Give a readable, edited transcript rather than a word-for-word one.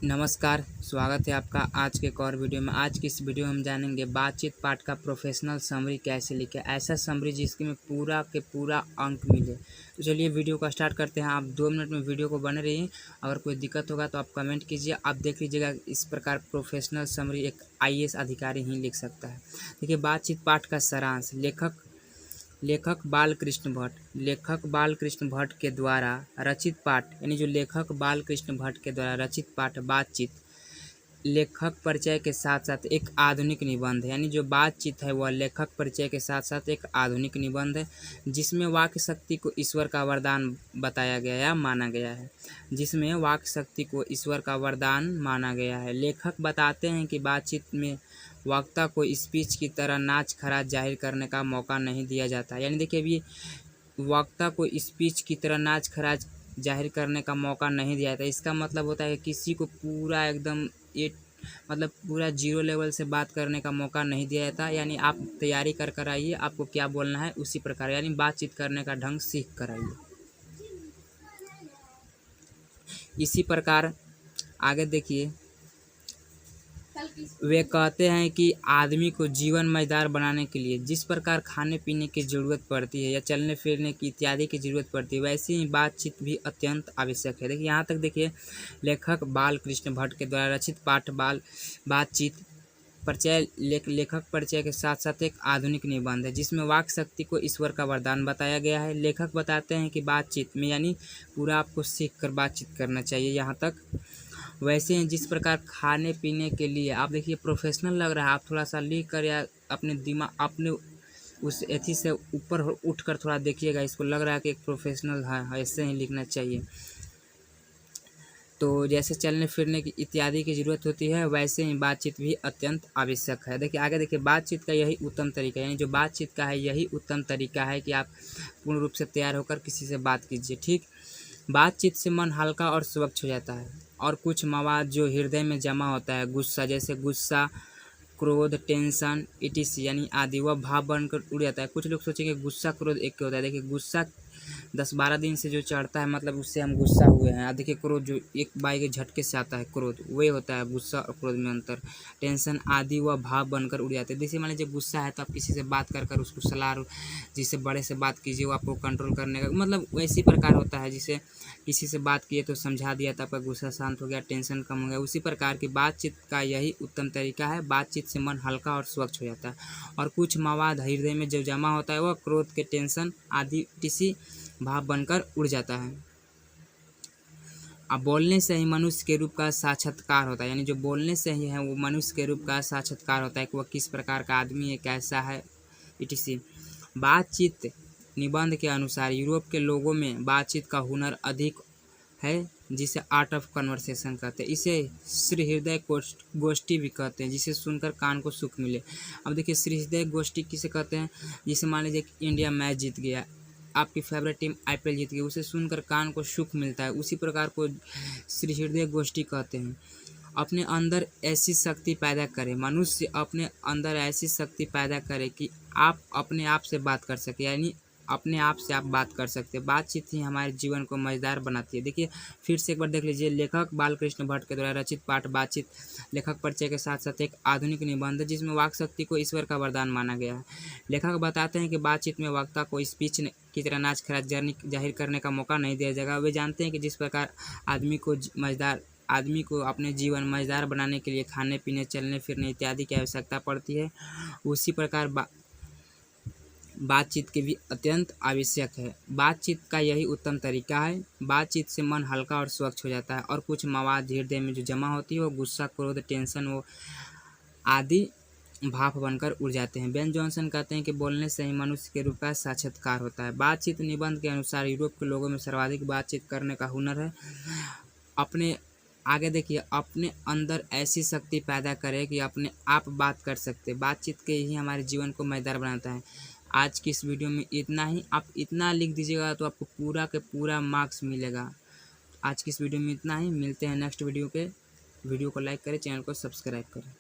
नमस्कार, स्वागत है आपका आज के एक और वीडियो में। आज की इस वीडियो में हम जानेंगे बातचीत पाठ का प्रोफेशनल समरी कैसे लिखें, ऐसा समरी जिसमें पूरा के पूरा अंक मिले। तो चलिए वीडियो को स्टार्ट करते हैं। आप 2 मिनट में वीडियो को बने रहिए। अगर कोई दिक्कत होगा तो आप कमेंट कीजिए। आप देख लीजिएगा, इस प्रकार प्रोफेशनल समरी एक IAS अधिकारी ही लिख सकता है। देखिए, बातचीत पाठ का सारांश। लेखक बालकृष्ण भट्ट के द्वारा रचित पाठ, यानी जो लेखक बालकृष्ण भट्ट के द्वारा रचित पाठ बातचीत लेखक परिचय के साथ साथ एक आधुनिक निबंध है। यानी जो बातचीत है वह लेखक परिचय के साथ साथ एक आधुनिक निबंध है, जिसमें वाक्य शक्ति को ईश्वर का वरदान बताया गया या माना गया है। लेखक बताते हैं कि बातचीत में वक्ता को स्पीच की तरह नाच खराज जाहिर करने का मौका नहीं दिया जाता। यानी देखिए, अभी वक्ता को स्पीच की तरह नाच खराज जाहिर करने का मौका नहीं दिया जाता। इसका मतलब होता है कि किसी को पूरा एकदम पूरा जीरो लेवल से बात करने का मौका नहीं दिया जाता। यानी आप तैयारी कर आइए, आपको क्या बोलना है उसी प्रकार, यानी बातचीत करने का ढंग सीख कर आइए। इसी प्रकार आगे देखिए, वे कहते हैं कि आदमी को जीवन मजेदार बनाने के लिए जिस प्रकार खाने पीने की ज़रूरत पड़ती है या चलने फिरने की इत्यादि की ज़रूरत पड़ती है, वैसे ही बातचीत भी अत्यंत आवश्यक है। देखिए, यहाँ तक देखिए, लेखक बालकृष्ण भट्ट के द्वारा रचित पाठ बातचीत परिचय लेखक परिचय के साथ साथ एक आधुनिक निबंध है, जिसमें वाक शक्ति को ईश्वर का वरदान बताया गया है। लेखक बताते हैं कि बातचीत में यानी पूरा आपको सीख कर बातचीत करना चाहिए। यहाँ तक वैसे ही जिस प्रकार खाने पीने के लिए, आप देखिए प्रोफेशनल लग रहा है, आप थोड़ा सा लिख कर या अपने दिमाग अपने उस एथी से ऊपर उठकर थोड़ा देखिएगा, इसको लग रहा है कि एक प्रोफेशनल है, ऐसे ही लिखना चाहिए। तो जैसे चलने फिरने की इत्यादि की ज़रूरत होती है, वैसे ही बातचीत भी अत्यंत आवश्यक है। देखिए आगे देखिए, बातचीत का यही उत्तम तरीका है, यानी जो बातचीत का है यही उत्तम तरीका है कि आप पूर्ण रूप से तैयार होकर किसी से बात कीजिए। ठीक, बातचीत से मन हल्का और स्वच्छ हो जाता है और कुछ मवाद जो हृदय में जमा होता है, गुस्सा जैसे गुस्सा, क्रोध, टेंशन etc यानी आदि, वह भाव बनकर उड़ जाता है। कुछ लोग सोचेंगे गुस्सा क्रोध एक होता है। देखिए, गुस्सा 10-12 दिन से जो चढ़ता है, मतलब उससे हम गुस्सा हुए हैं। अब देखिए, क्रोध जो एक बाई के झटके से आता है, क्रोध वही होता है। गुस्सा और क्रोध में अंतर। टेंशन आदि वह भाव बनकर उड़ जाते हैं। जैसे मान लीजिए गुस्सा है तो आप किसी से बात कर उसको सलाह, जिससे बड़े से बात कीजिए, वो आपको कंट्रोल करने का मतलब वैसी प्रकार होता है। जिसे किसी से बात किए तो समझा दिया तो आपका गुस्सा शांत हो गया, टेंशन कम हो गया। उसी प्रकार की बातचीत का यही उत्तम तरीका है। बातचीत से मन हल्का और स्वच्छ हो जाता है और कुछ मवाद हृदय में जो जमा होता है, वह क्रोध के टेंशन आदि किसी भाव बनकर उड़ जाता है। अब बोलने से ही मनुष्य के रूप का साक्षात्कार होता है, यानी जो बोलने से ही है वो मनुष्य के रूप का साक्षात्कार होता है कि वह किस प्रकार का आदमी है, कैसा है etc। बातचीत निबंध के अनुसार यूरोप के लोगों में बातचीत का हुनर अधिक है, जिसे आर्ट ऑफ कन्वर्सेशन कहते हैं। इसे श्री हृदय गोष्ठी भी कहते हैं, जिसे सुनकर कान को सुख मिले। अब देखिए, श्री हृदय गोष्ठी किसे कहते हैं? जिसे मान लीजिए कि इंडिया मैच जीत गया, आपकी फेवरेट टीम IPL जीत गई, उसे सुनकर कान को सुख मिलता है, उसी प्रकार को श्री हृदय गोष्ठी कहते हैं। अपने अंदर ऐसी शक्ति पैदा करे, मनुष्य अपने अंदर ऐसी शक्ति पैदा करे कि आप अपने आप से बात कर सके, यानी अपने आप से आप बात कर सकते हैं। बातचीत ही हमारे जीवन को मज़ेदार बनाती है। देखिए फिर से एक बार देख लीजिए, लेखक बालकृष्ण भट्ट के द्वारा रचित पाठ बातचीत लेखक परिचय के साथ साथ एक आधुनिक निबंध है, जिसमें वाक शक्ति को ईश्वर का वरदान माना गया है। लेखक बताते हैं कि बातचीत में वक्ता को स्पीच की तरह नाच खराज जाहिर करने का मौका नहीं दिया जाएगा। वे जानते हैं कि जिस प्रकार आदमी को अपने जीवन मज़ेदार बनाने के लिए खाने पीने, चलने फिरने इत्यादि की आवश्यकता पड़ती है, उसी प्रकार बातचीत की भी अत्यंत आवश्यक है। बातचीत का यही उत्तम तरीका है। बातचीत से मन हल्का और स्वच्छ हो जाता है और कुछ मवाद हृदय में जो जमा होती है, वो गुस्सा, क्रोध, टेंशन वो आदि भाप बनकर उड़ जाते हैं। बेन जॉनसन कहते हैं कि बोलने से ही मनुष्य के रूप का साक्षात्कार होता है। बातचीत निबंध के अनुसार यूरोप के लोगों में सर्वाधिक बातचीत करने का हुनर है। आगे देखिए, अपने अंदर ऐसी शक्ति पैदा करे कि अपने आप बात कर सकते। बातचीत के ही हमारे जीवन को मज़ेदार बनाता है। आज की इस वीडियो में इतना ही। आप इतना लिख दीजिएगा तो आपको पूरा के पूरा मार्क्स मिलेगा। आज की इस वीडियो में इतना ही। मिलते हैं नेक्स्ट वीडियो पे। वीडियो को लाइक करें, चैनल को सब्सक्राइब करें।